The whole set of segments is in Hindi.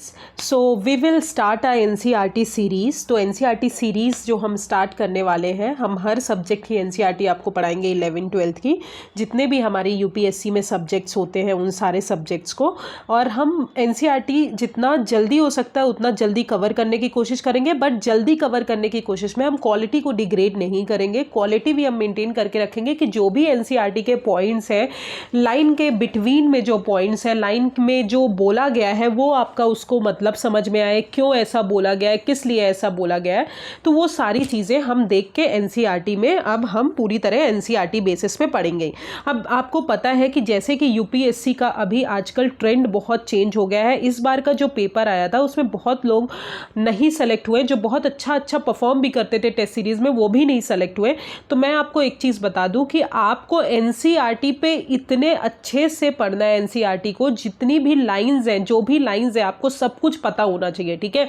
Students, so we will start a NCERT series. तो एनसीईआरटी सीरीज़ जो हम स्टार्ट करने वाले हैं, हम हर सब्जेक्ट की एनसीईआरटी आपको पढ़ाएंगे 11th-12th की, जितने भी हमारी यूपीएससी में सब्जेक्ट्स होते हैं उन सारे सब्जेक्ट्स को। और हम एनसीईआरटी जितना जल्दी हो सकता है उतना जल्दी कवर करने की कोशिश करेंगे, बट जल्दी कवर करने की कोशिश में हम क्वालिटी को डिग्रेड नहीं करेंगे, क्वालिटी भी हम मेंटेन करके रखेंगे कि जो भी एनसीईआरटी के पॉइंट्स हैं, लाइन के बिटवीन में जो पॉइंट्स हैं, लाइन में जो बोला गया है वो आपका उसको मतलब समझ में आए, क्यों ऐसा बोला गया है, किस लिए ऐसा बोला गया है। तो वो सारी चीज़ें हम देख के एनसीईआरटी में अब हम पूरी तरह एनसीईआरटी बेसिस पे पढ़ेंगे। अब आपको पता है कि जैसे कि यूपीएससी का अभी आजकल ट्रेंड बहुत चेंज हो गया है। इस बार का जो पेपर आया था उसमें बहुत लोग नहीं सेलेक्ट हुए, जो बहुत अच्छा परफॉर्म भी करते थे टेस्ट सीरीज़ में, वो भी नहीं सेलेक्ट हुए। तो मैं आपको एक चीज़ बता दूं कि आपको एनसीईआरटी पे इतने अच्छे से पढ़ना है, एनसीईआरटी को जितनी भी लाइंस हैं, जो भी लाइंस है, आपको सब कुछ पता होना चाहिए, ठीक है।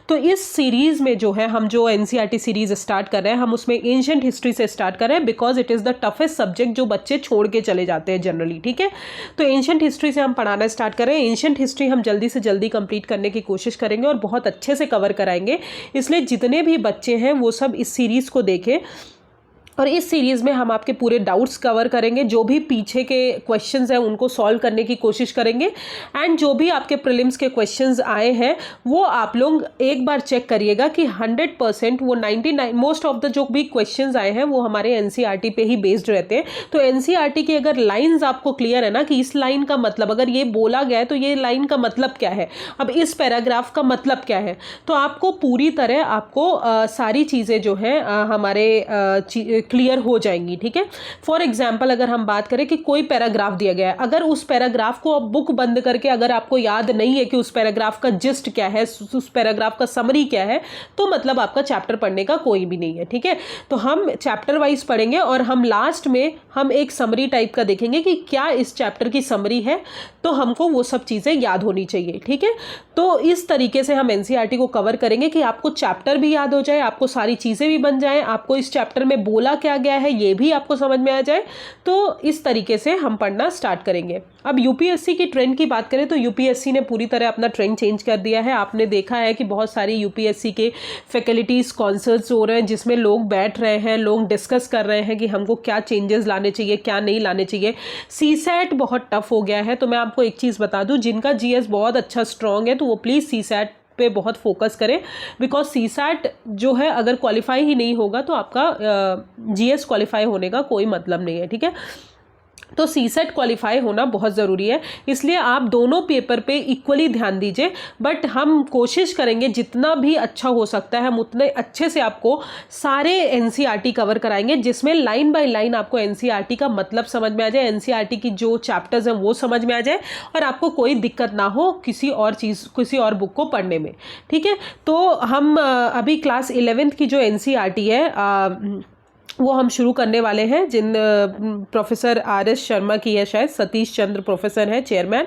तो इस सीरीज़ में जो है, हम जो एनसीईआरटी सीरीज़ स्टार्ट कर रहे हैं, हम उसमें एंशिएंट हिस्ट्री से स्टार्ट कर रहे हैं, because it is the toughest subject जो बच्चे छोड़ के चले जाते हैं जनरली, ठीक है। तो एंशिएंट हिस्ट्री से हम पढ़ाना स्टार्ट कर रहे हैं। एंशिएंट हिस्ट्री हम जल्दी से जल्दी कंप्लीट करने की कोशिश करेंगे और बहुत अच्छे से कवर कराएंगे, इसलिए जितने भी बच्चे हैं वो सब इस सीरीज़ को देखें। और इस सीरीज़ में हम आपके पूरे डाउट्स कवर करेंगे, जो भी पीछे के क्वेश्चंस हैं उनको सॉल्व करने की कोशिश करेंगे। एंड जो भी आपके प्रीलिम्स के क्वेश्चंस आए हैं वो आप लोग एक बार चेक करिएगा कि 100% वो 99 मोस्ट ऑफ द जो भी क्वेश्चंस आए हैं वो हमारे एनसीईआरटी पे ही बेस्ड रहते हैं। तो एनसीईआरटी की अगर लाइन्स आपको क्लियर है ना कि इस लाइन का मतलब, अगर ये बोला गया है तो ये लाइन का मतलब क्या है, अब इस पैराग्राफ का मतलब क्या है, तो आपको पूरी तरह आपको सारी चीज़ें जो हैं हमारे क्लियर हो जाएंगी, ठीक है। फॉर एग्जाम्पल अगर हम बात करें कि कोई पैराग्राफ दिया गया है, अगर उस पैराग्राफ को आप बुक बंद करके अगर आपको याद नहीं है कि उस पैराग्राफ का जिस्ट क्या है, उस पैराग्राफ का समरी क्या है, तो मतलब आपका चैप्टर पढ़ने का कोई भी नहीं है, ठीक है। तो हम चैप्टर वाइज पढ़ेंगे और हम लास्ट में हम एक समरी टाइप का देखेंगे कि क्या इस चैप्टर की समरी है, तो हमको वो सब चीज़ें याद होनी चाहिए, ठीक है। तो इस तरीके से हम एनसीईआरटी को कवर करेंगे कि आपको चैप्टर भी याद हो जाए, आपको सारी चीज़ें भी बन जाएं, आपको इस चैप्टर में बोला क्या गया है ये भी आपको समझ में आ जाए। तो इस तरीके से हम पढ़ना स्टार्ट करेंगे। अब यूपीएससी की ट्रेंड की बात करें तो यूपीएससी ने पूरी तरह अपना ट्रेंड चेंज कर दिया है। आपने देखा है कि बहुत सारी यूपीएससी के फैकल्टीज़ कॉन्सर्ट्स हो रहे हैं जिसमें लोग बैठ रहे हैं, लोग डिस्कस कर रहे हैं कि हमको क्या चेंजेस लाने चाहिए, क्या नहीं लाने चाहिए। सीसैट बहुत टफ हो गया है, तो मैं आपको एक चीज़ बता दूं, जिनका जीएस बहुत अच्छा स्ट्रॉन्ग है तो वो प्लीज़ सीसैट पे बहुत फोकस करें, बिकॉज सीसैट जो है अगर क्वालिफाई ही नहीं होगा तो आपका जीएस क्वालिफाई होने का कोई मतलब नहीं है, ठीक है। तो सीसेट क्वालिफाई होना बहुत ज़रूरी है, इसलिए आप दोनों पेपर पे इक्वली ध्यान दीजिए। बट हम कोशिश करेंगे जितना भी अच्छा हो सकता है हम उतने अच्छे से आपको सारे एनसीईआरटी कवर कराएंगे, जिसमें लाइन बाय लाइन आपको एनसीईआरटी का मतलब समझ में आ जाए, एनसीईआरटी की जो चैप्टर्स हैं वो समझ में आ जाए और आपको कोई दिक्कत ना हो किसी और बुक को पढ़ने में, ठीक है। तो हम अभी क्लास 11th की जो एनसीईआरटी है वो हम शुरू करने वाले हैं, जिन प्रोफेसर आर.एस. शर्मा की है, शायद सतीश चंद्र प्रोफेसर हैं चेयरमैन,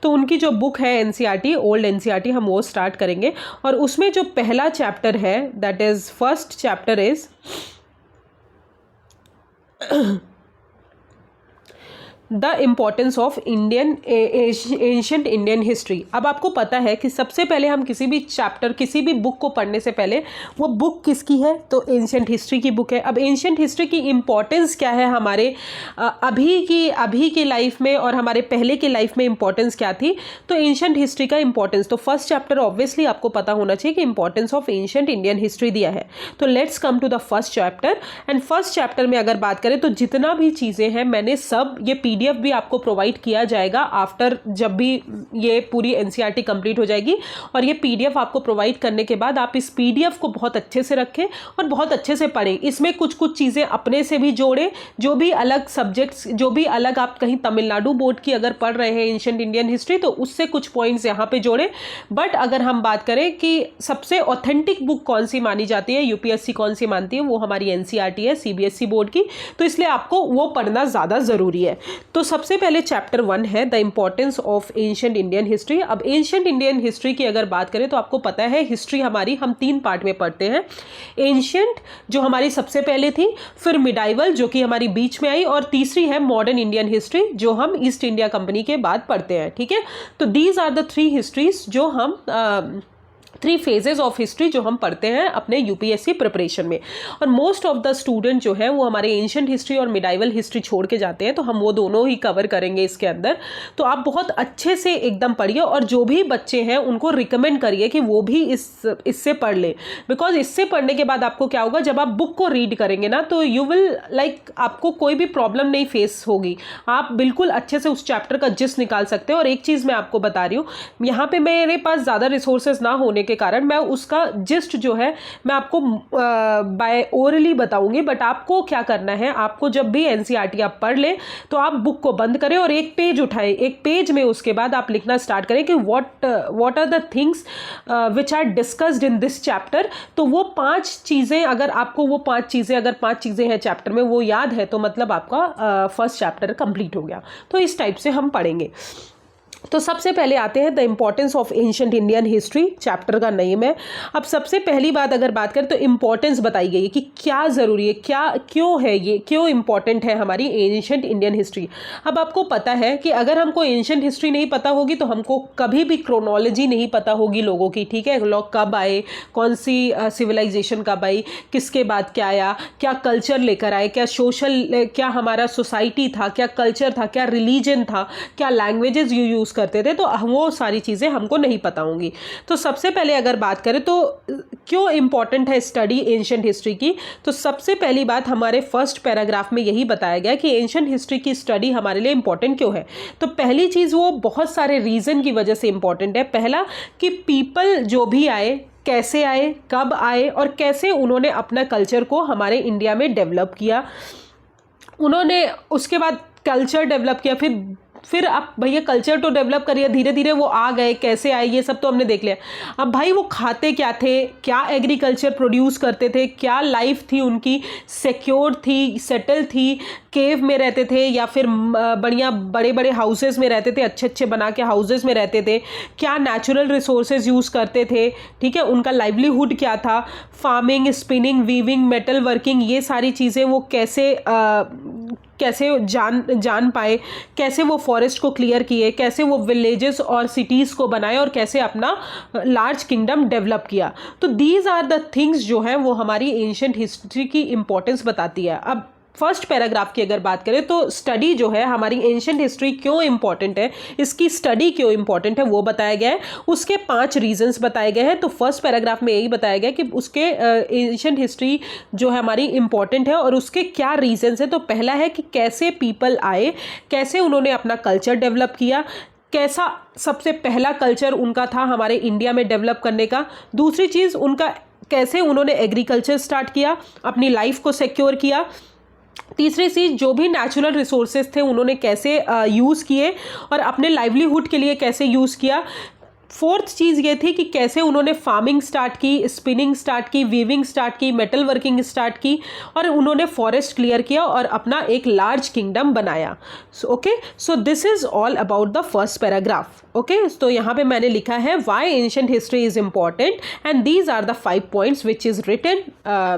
तो उनकी जो बुक है एनसीईआरटी, ओल्ड एनसीईआरटी, हम वो स्टार्ट करेंगे। और उसमें जो पहला चैप्टर है, that is first chapter is the importance of ancient Indian history. अब आपको पता है कि सबसे पहले हम किसी भी चैप्टर, किसी भी बुक को पढ़ने से पहले वो बुक किसकी है, तो एंशिएंट हिस्ट्री की बुक है। अब एंशिएंट हिस्ट्री की इम्पॉर्टेंस क्या है हमारे अभी की लाइफ में और हमारे पहले की लाइफ में इम्पॉर्टेंस क्या थी, तो एंशिएंट हिस्ट्री का इम्पॉर्टेंस, तो फर्स्ट चैप्टर ऑब्वियसली आपको पता होना चाहिए कि importance of ancient Indian history दिया है। तो let's come to the first chapter. And first chapter में अगर बात करें तो जितना भी चीज़ें हैं मैंने सब, ये पीडीएफ भी आपको प्रोवाइड किया जाएगा आफ्टर, जब भी ये पूरी एनसीईआरटी कंप्लीट हो जाएगी। और ये पीडीएफ आपको प्रोवाइड करने के बाद आप इस पीडीएफ को बहुत अच्छे से रखें और बहुत अच्छे से पढ़ें। इसमें कुछ चीज़ें अपने से भी जोड़ें, जो भी अलग सब्जेक्ट्स, जो भी अलग आप कहीं तमिलनाडु बोर्ड की अगर पढ़ रहे हैं एंशिएंट इंडियन हिस्ट्री, तो उससे कुछ पॉइंट्स यहाँ पे जोड़ें। बट अगर हम बात करें कि सबसे ऑथेंटिक बुक कौन सी मानी जाती है, यूपीएससी कौन सी मानती है, वो हमारी एनसीईआरटी है सीबीएसई बोर्ड की, तो इसलिए आपको वो पढ़ना ज़्यादा ज़रूरी है। तो सबसे पहले चैप्टर 1 है the importance of ancient Indian history. अब एंशिएंट इंडियन हिस्ट्री की अगर बात करें तो आपको पता है हिस्ट्री हमारी हम 3 पार्ट में पढ़ते हैं। एंशिएंट जो हमारी सबसे पहले थी, फिर मिडाइवल जो कि हमारी बीच में आई, और तीसरी है मॉडर्न इंडियन हिस्ट्री जो हम ईस्ट इंडिया कंपनी के बाद पढ़ते हैं। ठीक है, तो दीज आर द 3 हिस्ट्रीज जो हम 3 फेजेस ऑफ हिस्ट्री जो हम पढ़ते हैं अपने यूपीएससी प्रिपरेशन में। और मोस्ट ऑफ द स्टूडेंट जो है वो हमारे एंशिएंट हिस्ट्री और मिडाइवल हिस्ट्री छोड़ के जाते हैं, तो हम वो दोनों ही कवर करेंगे इसके अंदर। तो आप बहुत अच्छे से एकदम पढ़िए, और जो भी बच्चे हैं उनको रिकमेंड करिए कि वो भी इससे पढ़ ले, बिकॉज इससे पढ़ने के बाद आपको क्या होगा, जब आप बुक को रीड करेंगे ना तो यू विल आपको कोई भी प्रॉब्लम नहीं फेस होगी, आप बिल्कुल अच्छे से उस चैप्टर का जिस्ट निकाल सकते हैं। और एक चीज़ मैं आपको बता रही हूँ, यहाँ पे मेरे पास ज़्यादा रिसोर्सेज ना होने के कारण मैं उसका जिस्ट जो है मैं आपको बाय ओरली बताऊंगी, बट आपको क्या करना है, आपको जब भी एनसीईआरटी आप पढ़ लें तो आप बुक को बंद करें और एक पेज उठाएं, एक पेज में उसके बाद आप लिखना स्टार्ट करें कि what are the things which are discussed in this chapter. तो वो 5 चीज़ें अगर आपको वो 5 चीज़ें हैं चैप्टर में वो याद है तो मतलब आपका फर्स्ट चैप्टर कंप्लीट हो गया। तो इस टाइप से हम पढ़ेंगे। तो सबसे पहले आते हैं the importance of ancient Indian history, chapter का नेम है। अब सबसे पहली बात अगर बात करें तो इम्पॉर्टेंस बताई गई है कि क्या ज़रूरी है, क्यों है ये, क्यों इम्पॉर्टेंट है हमारी एंशिएंट इंडियन हिस्ट्री। अब आपको पता है कि अगर हमको एंशिएंट हिस्ट्री नहीं पता होगी तो हमको कभी भी क्रोनोलॉजी नहीं पता होगी लोगों की। ठीक है, लोग कब आए, कौन सी सिविलाइजेशन कब आई, किसके बाद क्या आया, क्या कल्चर लेकर आए, क्या सोशल, क्या हमारा सोसाइटी था, क्या कल्चर था, क्या रिलीजन था, क्या लैंग्वेजेस यूज़ करते थे, तो वो सारी चीज़ें हमको नहीं पता होंगी। तो सबसे पहले अगर बात करें तो क्यों इंपॉर्टेंट है स्टडी एंशिएंट हिस्ट्री की, तो सबसे पहली बात हमारे फर्स्ट पैराग्राफ में यही बताया गया कि एंशिएंट हिस्ट्री की स्टडी हमारे लिए इंपॉर्टेंट क्यों है। तो पहली चीज़ वो बहुत सारे रीज़न की वजह से इंपॉर्टेंट है। पहला कि पीपल जो भी आए, कैसे आए, कब आए और कैसे उन्होंने अपना कल्चर को हमारे इंडिया में डेवलप किया, उन्होंने उसके बाद कल्चर डेवलप किया, फिर आप भैया कल्चर तो डेवलप करिए, धीरे धीरे वो आ गए, कैसे आए ये सब तो हमने देख लिया। अब भाई वो खाते क्या थे, क्या एग्रीकल्चर प्रोड्यूस करते थे, क्या लाइफ थी उनकी, सिक्योर थी, सेटल थी, केव में रहते थे या फिर बढ़िया बड़े बड़े हाउसेस में रहते थे, अच्छे अच्छे बना के हाउसेस में रहते थे, क्या नेचुरल रिसोर्सेज यूज़ करते थे, ठीक है, उनका लाइवलीहुड क्या था, farming, spinning, weaving, metal working, ये सारी चीज़ें वो कैसे जान पाए, कैसे वो फॉरेस्ट को क्लियर किए, कैसे वो विलेजेस और सिटीज़ को बनाए और कैसे अपना लार्ज किंगडम डेवलप किया। तो दीज आर द थिंग्स जो हैं वो हमारी एंशिएंट हिस्ट्री की इंपॉर्टेंस बताती है। अब फर्स्ट पैराग्राफ की अगर बात करें तो स्टडी जो है हमारी एंशिएंट हिस्ट्री क्यों इंपॉर्टेंट है, इसकी स्टडी क्यों इंपॉर्टेंट है वो बताया गया है, उसके 5 रीजंस बताए गए हैं। तो फर्स्ट पैराग्राफ में यही बताया गया कि उसके एंशिएंट हिस्ट्री जो है हमारी इंपॉर्टेंट है और उसके क्या रीजंस है। तो पहला है कि कैसे पीपल आए, कैसे उन्होंने अपना कल्चर डेवलप किया, कैसा सबसे पहला कल्चर उनका था हमारे इंडिया में डेवलप करने का। दूसरी चीज़ उनका कैसे उन्होंने एग्रीकल्चर स्टार्ट किया, अपनी लाइफ को सिक्योर किया। तीसरी चीज़ जो भी नेचुरल रिसोर्सेज थे उन्होंने कैसे यूज़ किए और अपने लाइवलीहुड के लिए कैसे यूज़ किया। फोर्थ चीज़ ये थी कि कैसे उन्होंने फार्मिंग स्टार्ट की, स्पिनिंग स्टार्ट की, वीविंग स्टार्ट की, मेटल वर्किंग स्टार्ट की और उन्होंने फॉरेस्ट क्लियर किया और अपना एक लार्ज किंगडम बनाया। So this is all about the first paragraph. Okay, तो यहाँ पे मैंने लिखा है why ancient history is important and these are the 5 points which is written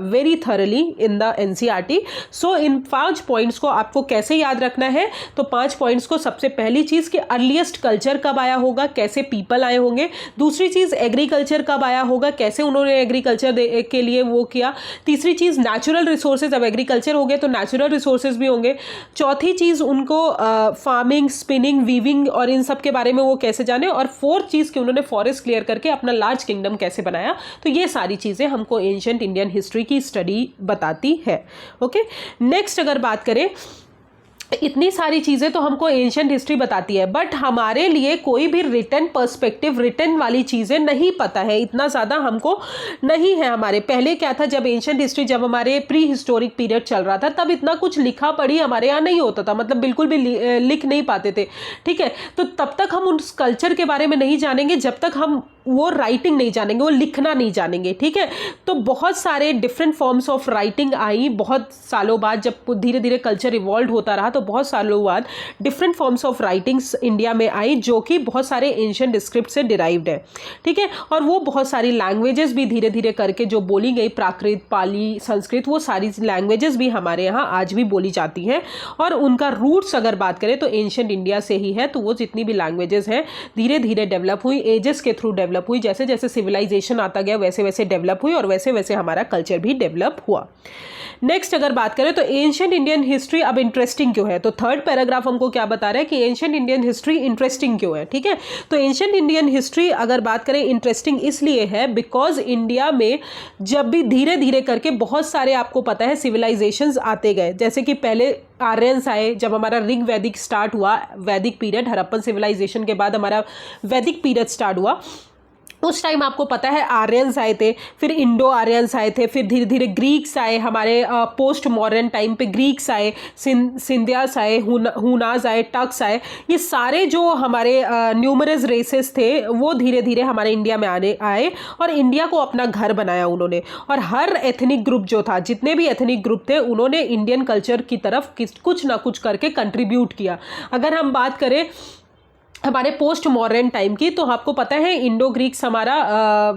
very thoroughly in the NCERT. So in 5 points को आपको कैसे याद रखना है, तो 5 पॉइंट्स को सबसे पहली चीज़ कि अर्लीस्ट कल्चर कब आया होगा, कैसे पीपल आए होंगे। दूसरी चीज़ एग्रीकल्चर कब आया होगा, कैसे उन्होंने एग्रीकल्चर के लिए वो किया। तीसरी चीज़ नेचुरल रिसोर्सेज, अब एग्रीकल्चर हो गए तो नेचुरल रिसोर्सेज भी होंगे। चौथी चीज़ उनको फार्मिंग, स्पिनिंग, वीविंग और इन सब के बारे में वो कैसे जाने। और फोर्थ चीज़ कि उन्होंने फॉरेस्ट क्लियर करके अपना लार्ज किंगडम कैसे बनाया। तो ये सारी चीज़ें हमको एंशिएंट इंडियन हिस्ट्री की स्टडी बताती है। ओके, नेक्स्ट अगर बात करें, इतनी सारी चीज़ें तो हमको एंशिएंट हिस्ट्री बताती है, बट हमारे लिए कोई भी रिटन पर्सपेक्टिव, रिटन वाली चीज़ें नहीं पता है, इतना ज़्यादा हमको नहीं है। हमारे पहले क्या था, जब एंशिएंट हिस्ट्री, जब हमारे प्री हिस्टोरिक पीरियड चल रहा था तब इतना कुछ लिखा पढ़ी हमारे यहाँ नहीं होता था, मतलब बिल्कुल भी लिख नहीं पाते थे। ठीक है, तो तब तक हम उस कल्चर के बारे में नहीं जानेंगे जब तक हम वो राइटिंग नहीं जानेंगे, वो लिखना नहीं जानेंगे, ठीक है। तो बहुत सारे different forms of writing I बहुत सालों बाद, जब धीरे धीरे कल्चर इवॉल्व होता रहा तो बहुत सालों बाद different forms of writings India में आई जो कि बहुत सारे एंशिएंट स्क्रिप्ट से डिराइव्ड है, ठीक है। और वो बहुत सारी लैंग्वेजेस भी धीरे धीरे करके जो बोली गई, प्राकृत, पाली, संस्कृत, वो सारी लैंग्वेजेस भी हमारे यहाँ आज भी बोली जाती हैं। और उनका रूट्स अगर बात करें तो एंशिएंट इंडिया से ही है। तो वो जितनी भी लैंग्वेजेस हैं धीरे धीरे डेवलप हुई, एजेस के थ्रू डेवलप हुई, जैसे जैसे सिविलाइजेशन आता गया वैसे वैसे डेवलप हुई और वैसे वैसे हमारा कल्चर भी डेवलप हुआ। नेक्स्ट अगर बात करें तो एंशिएंट इंडियन हिस्ट्री अब इंटरेस्टिंग क्यों है, तो थर्ड पैराग्राफ हमको क्या बता रहा है कि एंशिएंट इंडियन हिस्ट्री इंटरेस्टिंग क्यों है, ठीक है। तो एंशिएंट इंडियन हिस्ट्री अगर बात करें इंटरेस्टिंग इसलिए है बिकॉज इंडिया में जब भी धीरे धीरे करके बहुत सारे आपको पता है सिविलाइजेशंस आते गए, जैसे कि पहले आर्यंस आए, जब हमारा ऋग वैदिक स्टार्ट हुआ, वैदिक पीरियड, हड़प्पन सिविलाइजेशन के बाद हमारा वैदिक पीरियड स्टार्ट हुआ, उस टाइम आपको पता है आर्यंस आए थे, फिर इंडो आर्यंस आए थे, फिर धीरे धीरे ग्रीक्स आए, हमारे पोस्ट मॉडर्न टाइम पे ग्रीक्स आए, सिंधियास आए, हुनाज आए, टक्स आए। ये सारे जो हमारे न्यूमरस रेसेस थे वो धीरे धीरे हमारे इंडिया में आए और इंडिया को अपना घर बनाया उन्होंने। और हर एथनिक ग्रुप जो था, जितने भी एथनिक ग्रुप थे, उन्होंने इंडियन कल्चर की तरफ कुछ ना कुछ करके कंट्रीब्यूट किया। अगर हम बात करें हमारे पोस्ट मॉडर्न टाइम की, तो आपको पता है इंडो ग्रीक्स हमारा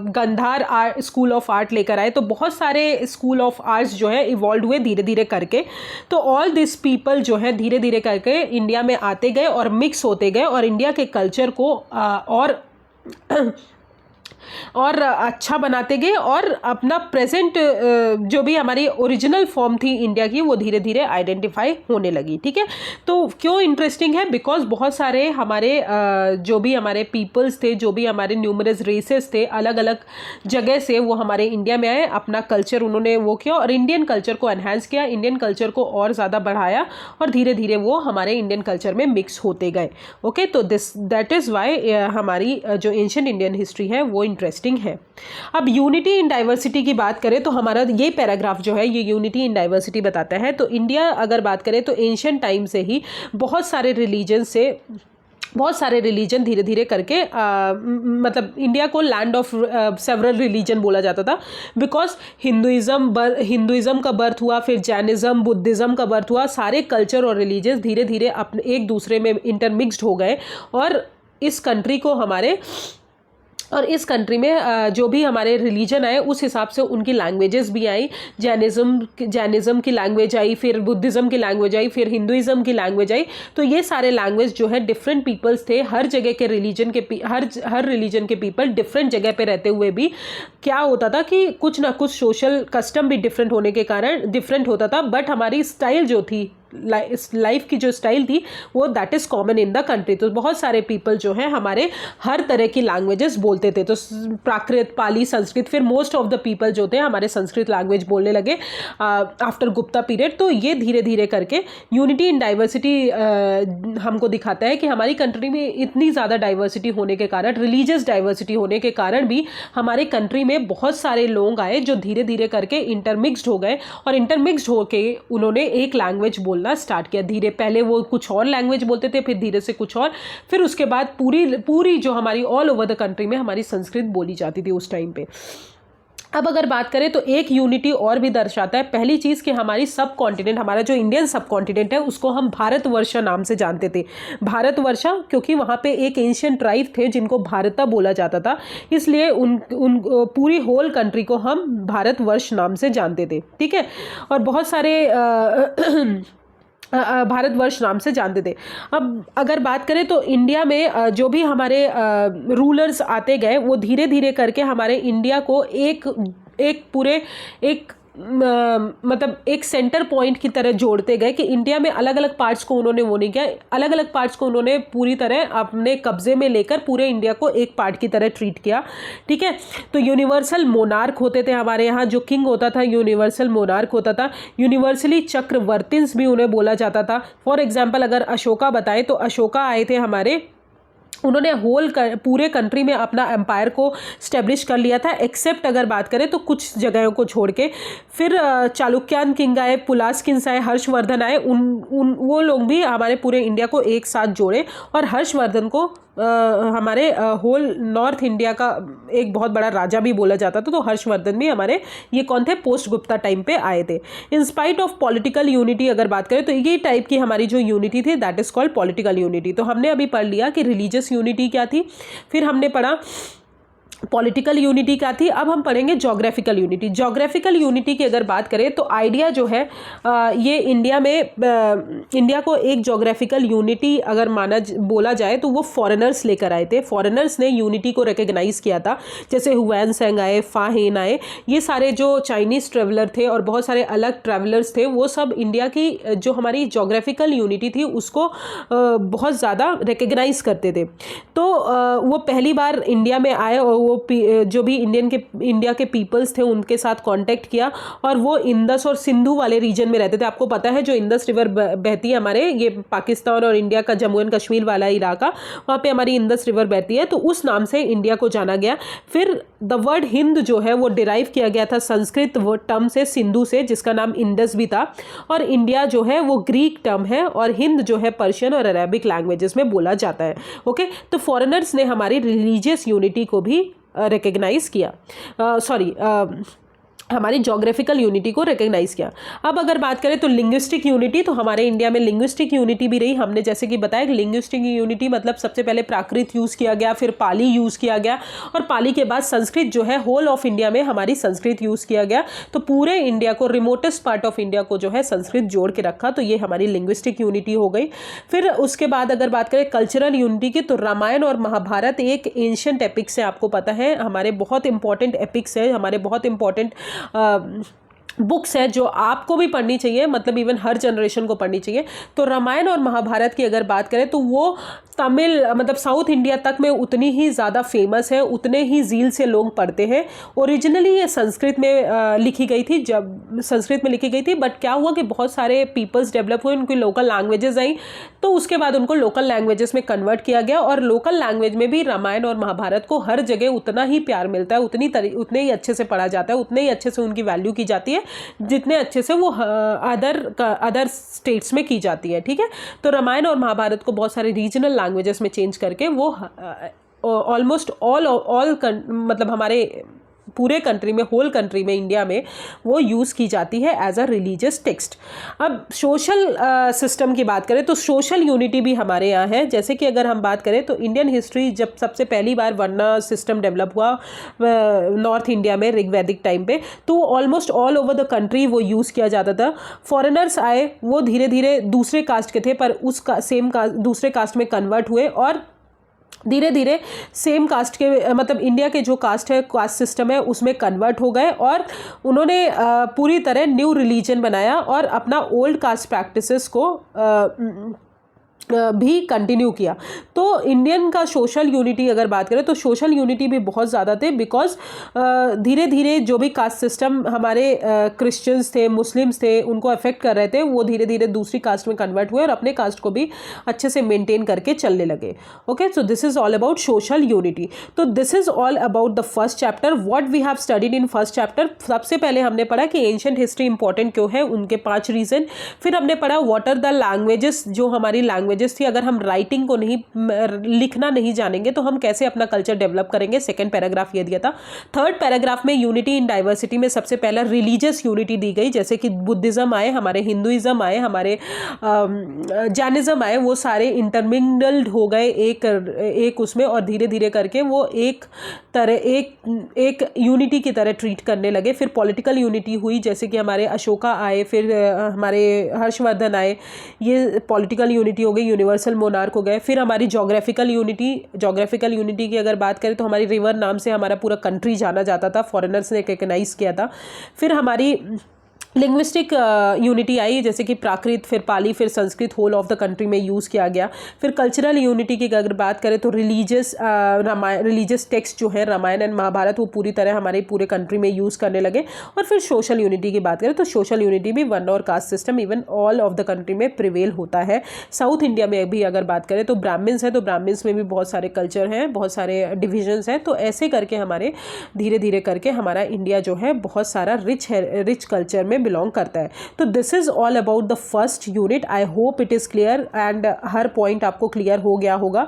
गंधार स्कूल ऑफ आर्ट लेकर आए, तो बहुत सारे स्कूल ऑफ आर्ट्स जो है इवॉल्व हुए धीरे धीरे करके। तो ऑल दिस पीपल जो है धीरे धीरे करके इंडिया में आते गए और मिक्स होते गए और इंडिया के कल्चर को और अच्छा बनाते गए और अपना प्रेजेंट जो भी हमारी ओरिजिनल फॉर्म थी इंडिया की वो धीरे धीरे आइडेंटिफाई होने लगी, ठीक है। तो क्यों इंटरेस्टिंग है, बिकॉज बहुत सारे हमारे जो भी हमारे पीपल्स थे, जो भी हमारे न्यूमरस रेसेस थे, अलग अलग जगह से वो हमारे इंडिया में आए, अपना कल्चर उन्होंने वो किया और इंडियन कल्चर को एनहांस किया, इंडियन कल्चर को और ज़्यादा बढ़ाया और धीरे धीरे वो हमारे इंडियन कल्चर में मिक्स होते गए। ओके, तो दैट इज़ वाई हमारी जो एंशिएंट इंडियन हिस्ट्री है वो इंटरेस्टिंग है। अब यूनिटी इन डाइवर्सिटी की बात करें तो हमारा ये पैराग्राफ जो है ये यूनिटी इन डाइवर्सिटी बताता है। तो इंडिया अगर बात करें तो एंशिएंट टाइम से ही बहुत सारे रिलीजन धीरे धीरे करके मतलब इंडिया को लैंड ऑफ सेवरल रिलीजन बोला जाता था, बिकॉज हिंदुइज्म का बर्थ हुआ, फिर जैनिज्म, बुद्धिज़्म का बर्थ हुआ, सारे कल्चर और रिलीजन धीरे धीरे अपने एक दूसरे में इंटरमिक्स्ड हो गए और इस कंट्री में जो भी हमारे रिलीजन आए उस हिसाब से उनकी लैंग्वेजेस भी आई। जैनिज्म की लैंग्वेज आई, फिर बुद्धिज़्म की लैंग्वेज आई, फिर हिंदुइज्म की लैंग्वेज आई। तो ये सारे लैंग्वेज जो है डिफरेंट पीपल्स थे, हर जगह के हर रिलीजन के पीपल डिफरेंट जगह पे रहते हुए भी क्या होता था कि कुछ ना कुछ सोशल कस्टम भी डिफरेंट होने के कारण डिफरेंट होता था, बट हमारी स्टाइल जो थी, लाइफ की जो स्टाइल थी वो that is common in the country. तो बहुत सारे पीपल जो है हमारे हर तरह की लैंग्वेजेस बोलते थे, तो प्राकृत, पाली, संस्कृत, फिर मोस्ट ऑफ द पीपल जो थे हमारे संस्कृत लैंग्वेज बोलने लगे आफ्टर गुप्ता पीरियड। तो ये धीरे धीरे करके यूनिटी इन डाइवर्सिटी हमको दिखाता है कि हमारी कंट्री में इतनी ज़्यादा डाइवर्सिटी होने के कारण, रिलीजियस डाइवर्सिटी होने के कारण भी हमारे कंट्री में बहुत सारे लोग आए जो धीरे धीरे करके इंटरमिक्स्ड हो गए और इंटरमिक्स्ड होके उन्होंने एक लैंग्वेज बोलना स्टार्ट किया। धीरे पहले वो कुछ और लैंग्वेज बोलते थे, फिर धीरे से कुछ और, फिर उसके बाद पूरी जो हमारी ऑल ओवर द कंट्री में हमारी संस्कृत बोली जाती थी उस टाइम पे। अब अगर बात करें तो एक यूनिटी और भी दर्शाता है। पहली चीज़ कि हमारी सब कॉन्टिनेंट, हमारा जो इंडियन सब कॉन्टिनेंट है उसको हम भारतवर्ष नाम से जानते थे। भारतवर्ष क्योंकि वहाँ पे एक एंशिएंट ट्राइब थे जिनको भारता बोला जाता था, इसलिए उन पूरी होल कंट्री को हम भारतवर्ष नाम से जानते थे, ठीक है। और बहुत सारे भारतवर्ष नाम से जानते थे। अब अगर बात करें तो इंडिया में जो भी हमारे रूलर्स आते गए वो धीरे धीरे करके हमारे इंडिया को मतलब एक सेंटर पॉइंट की तरह जोड़ते गए कि इंडिया में अलग अलग पार्ट्स को उन्होंने वो नहीं किया, अलग अलग पार्ट्स को उन्होंने पूरी तरह अपने कब्जे में लेकर पूरे इंडिया को एक पार्ट की तरह ट्रीट किया, ठीक है। तो यूनिवर्सल मोनार्क होते थे हमारे यहाँ, जो किंग होता था यूनिवर्सल मोनार्क होता था। यूनिवर्सली चक्रवर्तिंस भी उन्हें बोला जाता था। फॉर एग्जाम्पल अगर अशोका बताएं तो अशोका आए थे हमारे, उन्होंने पूरे कंट्री में अपना एम्पायर को स्टैब्लिश कर लिया था, एक्सेप्ट अगर बात करें तो कुछ जगहों को छोड़ के। फिर चालुक्यान किंग आए, पुलास्किन्स आए, हर्षवर्धन आए, वो लोग भी हमारे पूरे इंडिया को एक साथ जोड़े और हर्षवर्धन को हमारे होल नॉर्थ इंडिया का एक बहुत बड़ा राजा भी बोला जाता था। तो हर्षवर्धन भी हमारे ये कौन थे, पोस्ट गुप्ता टाइम पे आए थे। In spite of political unity अगर बात करें तो ये टाइप की हमारी जो यूनिटी थी that is called political unity. तो हमने अभी पढ़ लिया कि रिलीजियस यूनिटी क्या थी, फिर हमने पढ़ा पॉलिटिकल यूनिटी क्या थी। अब हम पढ़ेंगे जोग्राफिकल यूनिटी। जोग्राफिकल यूनिटी की अगर बात करें तो आइडिया जो है ये इंडिया में इंडिया को एक जोग्राफिकल यूनिटी अगर बोला जाए तो वो फॉरेनर्स लेकर आए थे। फॉरेनर्स ने यूनिटी को रिकग्नाइज किया था, जैसे हुआन सेंग आए, फा हेन आए, ये सारे जो चाइनीज़ ट्रेवलर थे और बहुत सारे अलग ट्रैवलर्स थे, वो सब इंडिया की जो हमारी जोग्राफिकल यूनिटी थी उसको बहुत ज़्यादा रिकग्नाइज करते थे। तो वो पहली बार इंडिया में आए और वो जो भी इंडिया के पीपल्स थे उनके साथ कांटेक्ट किया और वो इंदस और सिंधु वाले रीजन में रहते थे। आपको पता है जो इंदस रिवर बहती है हमारे ये पाकिस्तान और इंडिया का जम्मू एंड कश्मीर वाला इलाका, वहाँ पे हमारी इंदस रिवर बहती है, तो उस नाम से इंडिया को जाना गया। फिर द वर्ड हिंद जो है वो डिराइव किया गया था संस्कृत टर्म से, सिंधु से, जिसका नाम इंदस भी था, और इंडिया जो है वो ग्रीक टर्म है और हिंद जो है पर्शियन और अरेबिक लैंग्वेजेस में बोला जाता है। ओके, तो फॉरेनर्स ने हमारी रिलीजियस यूनिटी को भी रिकग्नाइज किया, हमारी जोग्राफिकल यूनिटी को रिकग्नाइज किया। अब अगर बात करें तो लिंग्विस्टिक यूनिटी, तो हमारे इंडिया में लिंग्विस्टिक यूनिटी भी रही। हमने जैसे कि बताया कि लिंग्विस्टिक यूनिटी मतलब सबसे पहले प्राकृत यूज़ किया गया, फिर पाली यूज़ किया गया, और पाली के बाद संस्कृत जो है होल ऑफ इंडिया में हमारी संस्कृत यूज़ किया गया। तो पूरे इंडिया को, रिमोटेस्ट पार्ट ऑफ इंडिया को जो है संस्कृत जोड़ के रखा, तो ये हमारी लिंग्विस्टिक यूनिटी हो गई। फिर उसके बाद अगर बात करें कल्चरल यूनिटी की, तो रामायण और महाभारत एक एंशिएंट एपिक्स है, आपको पता है हमारे बहुत इंपॉर्टेंट एपिक्स है, हमारे बहुत इंपॉर्टेंट बुक्स है जो आपको भी पढ़नी चाहिए, मतलब इवन हर जनरेशन को पढ़नी चाहिए। तो रामायण और महाभारत की अगर बात करें तो वो तमिल मतलब साउथ इंडिया तक में उतनी ही ज़्यादा फेमस है, उतने ही ज़ील से लोग पढ़ते हैं। ओरिजिनली ये संस्कृत में लिखी गई थी, जब संस्कृत में लिखी गई थी, बट क्या हुआ कि बहुत सारे पीपल्स डेवलप हुए, उनकी लोकल लैंग्वेजेस आई, तो उसके बाद उनको लोकल लैंग्वेजेस में कन्वर्ट किया गया, और लोकल लैंग्वेज में भी रामायण और महाभारत को हर जगह उतना ही प्यार मिलता है, उतने ही अच्छे से पढ़ा जाता है, उतने ही अच्छे से उनकी वैल्यू की जाती है जितने अच्छे से वो अदर स्टेट्स में की जाती है। ठीक है, तो रामायण और महाभारत को बहुत सारे रीजनल लैंग्वेजेस में चेंज करके वो ऑलमोस्ट ऑल मतलब हमारे पूरे कंट्री में, होल कंट्री में, इंडिया में वो यूज़ की जाती है एज अ रिलीजियस टेक्स्ट। अब सोशल सिस्टम की बात करें तो सोशल यूनिटी भी हमारे यहाँ है। जैसे कि अगर हम बात करें तो इंडियन हिस्ट्री जब सबसे पहली बार वर्ण सिस्टम डेवलप हुआ नॉर्थ इंडिया में ऋग्वैदिक टाइम पे, तो almost all over the country वो यूज़ किया जाता था। फॉरेनर्स आए, वो धीरे धीरे दूसरे कास्ट के थे, पर दूसरे कास्ट में कन्वर्ट हुए और धीरे धीरे सेम कास्ट के, मतलब इंडिया के जो कास्ट है, कास्ट सिस्टम है, उसमें कन्वर्ट हो गए और उन्होंने पूरी तरह न्यू रिलीजन बनाया और अपना ओल्ड कास्ट प्रैक्टिसेस को भी कंटिन्यू किया। तो इंडियन का सोशल यूनिटी अगर बात करें तो सोशल यूनिटी भी बहुत ज़्यादा थे, बिकॉज धीरे धीरे जो भी कास्ट सिस्टम हमारे क्रिश्चियंस थे, मुस्लिम्स थे, उनको अफेक्ट कर रहे थे, वो धीरे धीरे दूसरी कास्ट में कन्वर्ट हुए और अपने कास्ट को भी अच्छे से मेंटेन करके चलने लगे। Okay, so this is all about social unity. तो this is all about the first chapter, what we have studied in first chapter. सबसे पहले हमने पढ़ा कि एंशिएंट हिस्ट्री इंपॉर्टेंट क्यों है, उनके 5 रीजन। फिर हमने पढ़ा व्हाट आर द लैंग्वेजेस, जो हमारी लैंग्वेजेस थी, अगर हम राइटिंग को नहीं, लिखना नहीं जानेंगे तो हम कैसे अपना कल्चर डेवलप करेंगे। सेकंड पैराग्राफ ये दिया था। थर्ड पैराग्राफ में यूनिटी इन डाइवर्सिटी में सबसे पहला रिलीजियस यूनिटी दी गई, जैसे कि बुद्धिज्म आए, हमारे हिंदुइज्म आए, हमारे जैनिज्म आए, वो सारे इंटरमिंगल्ड हो गए एक उसमें, और धीरे धीरे करके वो एक यूनिटी की तरह ट्रीट करने लगे। फिर पॉलिटिकल यूनिटी हुई, जैसे कि हमारे अशोका आए, फिर हमारे हर्षवर्धन आए, ये पॉलिटिकल यूनिटी हो गई, यूनिवर्सल मोनार्क हो गए। फिर हमारी जोग्राफिकल यूनिटी की अगर बात करें तो हमारी रिवर नाम से हमारा पूरा कंट्री जाना जाता था, फॉरेनर्स ने रिकग्नाइज किया था। फिर हमारी लिंग्विस्टिक यूनिटी आई, जैसे कि प्राकृत, फिर पाली, फिर Sanskrit whole of the country में यूज़ किया गया। फिर कल्चरल यूनिटी की अगर बात करें तो रिलीजियस टेक्स्ट जो है रामायण एंड महाभारत, वो पूरी तरह हमारे पूरे कंट्री में यूज़ करने लगे। और फिर सोशल यूनिटी की बात करें तो सोशल यूनिटी भी वर्ण और caste system even all of the country में प्रिवेल होता है। साउथ इंडिया में भी अगर बात करें तो ब्राह्मण्स है, तो ब्राह्मण्स में भी बहुत सारे कल्चर हैं, बहुत सारे डिविजन्स हैं। तो ऐसे करके हमारे धीरे धीरे करके हमारा इंडिया जो है बहुत सारा रिच कल्चर में में बिलोंग करता है। तो this is all about the first unit. I hope it is clear and her point आपको क्लियर हो गया होगा।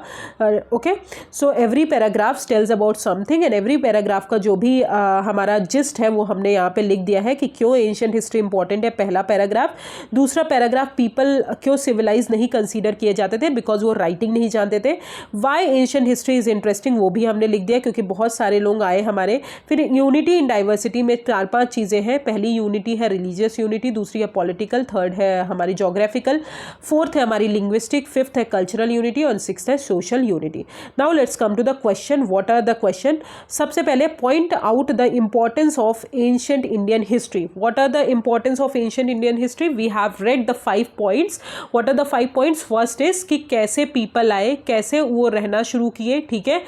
Okay, so every paragraph tells about something and every paragraph का जो भी हमारा जिस्ट है वो हमने यहाँ पे लिख दिया है कि क्यों एंशिएंट हिस्ट्री इंपॉर्टेंट है, पहला पैराग्राफ। दूसरा पैराग्राफ, पीपल क्यों सिविलाइज नहीं कंसीडर किए जाते थे, बिकॉज वो राइटिंग नहीं जानते थे। Why ancient history is interesting, वो भी हमने लिख दिया क्योंकि बहुत सारे लोग आए हमारे। फिर यूनिटी इन डाइवर्सिटी में 4-5 चीज़ें हैं। पहली यूनिटी है रिलीजियस यूनिटी, दूसरी है पॉलिटिकल, थर्ड है हमारी जोग्राफिकल, फोर्थ है हमारी लिंग्विस्टिक, फिफ्थ है कल्चरल यूनिटी और सिक्स्थ है social unity. Now let's come to the question. What are the question? सबसे पहले point out the importance of ancient Indian history. What are the importance of ancient Indian history? We have read the 5 points. What are the 5 points? First is कि कैसे पीपल आए, कैसे वो रहना शुरू किए, ठीक है,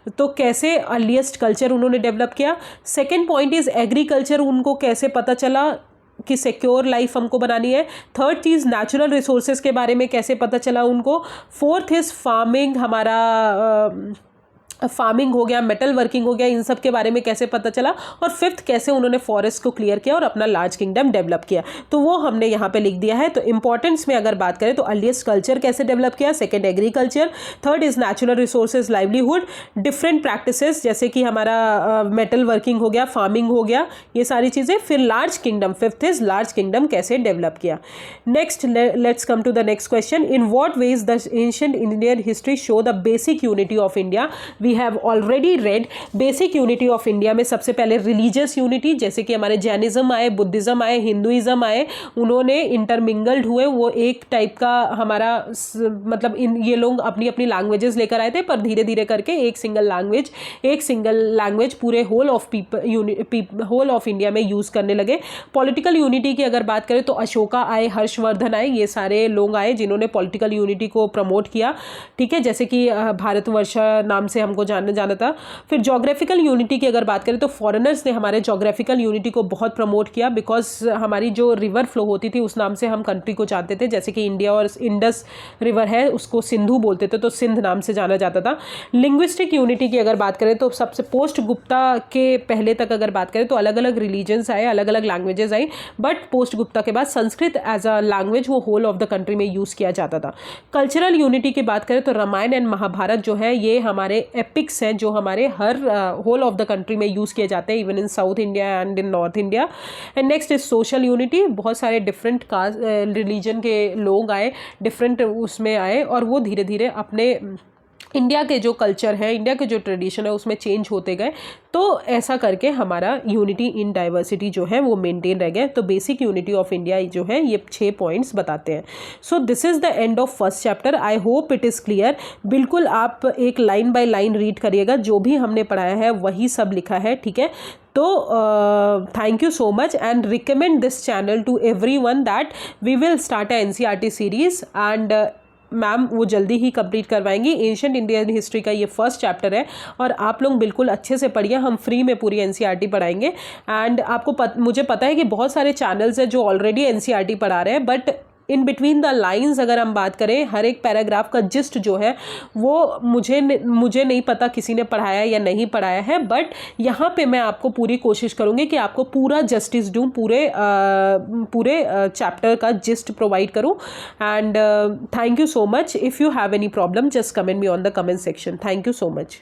तो कैसे अर्लीस्ट कल्चर उन्होंने डेवलप किया। सेकेंड पॉइंट इज एग्रीकल्चर, उनको कैसे पता चला कि सिक्योर लाइफ हमको बनानी है। थर्ड चीज़ नेचुरल रिसोर्सेज के बारे में कैसे पता चला उनको। फोर्थ इज फार्मिंग, हमारा फार्मिंग हो गया, मेटल वर्किंग हो गया, इन सब के बारे में कैसे पता चला। और फिफ्थ, कैसे उन्होंने फॉरेस्ट को क्लियर किया और अपना लार्ज किंगडम डेवलप किया, तो वो हमने यहाँ पे लिख दिया है। तो इंपॉर्टेंस में अगर बात करें तो अर्लीस्ट कल्चर कैसे डेवलप किया, second agriculture, third is natural resources, livelihood, different practices जैसे कि हमारा मेटल वर्किंग हो गया, फार्मिंग हो गया, ये सारी चीज़ें। फिर large kingdom, fifth is large kingdom कैसे डेवलप किया। Next, let's come to the next question. In what ways the ancient Indian history show the basic unity of India? We have already read basic unity of India में सबसे पहले रिलीजियस यूनिटी, जैसे कि हमारे जैनिज्म आए, बुद्धिज्म आए, हिंदुइज्म आए, उन्होंने इंटरमिंगल्ड हुए, वो एक टाइप का हमारा मतलब ये लोग अपनी अपनी लैंग्वेजेस लेकर आए थे, पर धीरे धीरे करके एक सिंगल लैंग्वेज पूरे होल ऑफ इंडिया में यूज़ करने लगे। पॉलिटिकल यूनिटी की अगर बात करें तो अशोका आए, हर्षवर्धन आए, ये सारे लोग आए जिन्होंने पॉलिटिकल यूनिटी को प्रमोट किया, ठीक है, जैसे कि भारतवर्ष नाम से हमको जाना था। फिर जोग्राफिकल यूनिटी की अगर बात करें तो फॉरेनर्स ने हमारे जोग्राफिकल यूनिटी को बहुत प्रमोट किया, बिकॉज हमारी जो रिवर फ्लो होती थी उस नाम से हम कंट्री को जानते थे, जैसे कि इंडिया और इंडस रिवर है उसको सिंधु बोलते थे, तो सिंध नाम से जाना जाता था। लिंग्विस्टिक यूनिटी की अगर बात करें तो सबसे पोस्ट गुप्ता के पहले तक अगर बात करें तो अलग अलग रिलीजन्स आए, अलग अलग languages I, but post Gupta के बाद संस्कृत एज अ लैंग्वेज वो होल ऑफ द कंट्री में यूज़ किया जाता था। कल्चरल यूनिटी की बात करें तो रामायण एंड महाभारत जो है ये हमारे एपिक्स हैं जो हमारे हर होल ऑफ द कंट्री में यूज़ किए जाते हैं, even in South India and in North India. And next is social unity, बहुत सारे डिफरेंट कास्ट रिलीजन के लोग आए, डिफरेंट उसमें आए और वो धीरे धीरे अपने इंडिया के जो कल्चर है, इंडिया के जो ट्रेडिशन है उसमें चेंज होते गए, तो ऐसा करके हमारा यूनिटी इन डाइवर्सिटी जो है वो मेंटेन रह गया। तो बेसिक यूनिटी ऑफ इंडिया जो है ये 6 पॉइंट्स बताते हैं। सो this is the end of first chapter. I hope it is clear. बिल्कुल आप एक लाइन बाय लाइन रीड करिएगा, जो भी हमने पढ़ाया है वही सब लिखा है, ठीक है। तो thank you so much and recommend this channel to everyone that we will start a NCERT series and ma'am वो जल्दी ही कंप्लीट करवाएंगी। एंशिएंट इंडियन हिस्ट्री का ये फर्स्ट चैप्टर है और आप लोग बिल्कुल अच्छे से पढ़िए, हम फ्री में पूरी NCERT पढ़ाएंगे। एंड आपको मुझे पता है कि बहुत सारे चैनल्स हैं जो ऑलरेडी NCERT पढ़ा रहे हैं, but in between the lines अगर हम बात करें हर एक पैराग्राफ का जिस्ट जो है वो मुझे नहीं पता किसी ने पढ़ाया या नहीं पढ़ाया है, बट यहाँ पे मैं आपको पूरी कोशिश करूँगी कि आपको पूरा जस्टिस दूँ, पूरे चैप्टर का जिस्ट प्रोवाइड करूँ। And thank you so much. If you have any problem just comment me on the comment section. Thank you so much.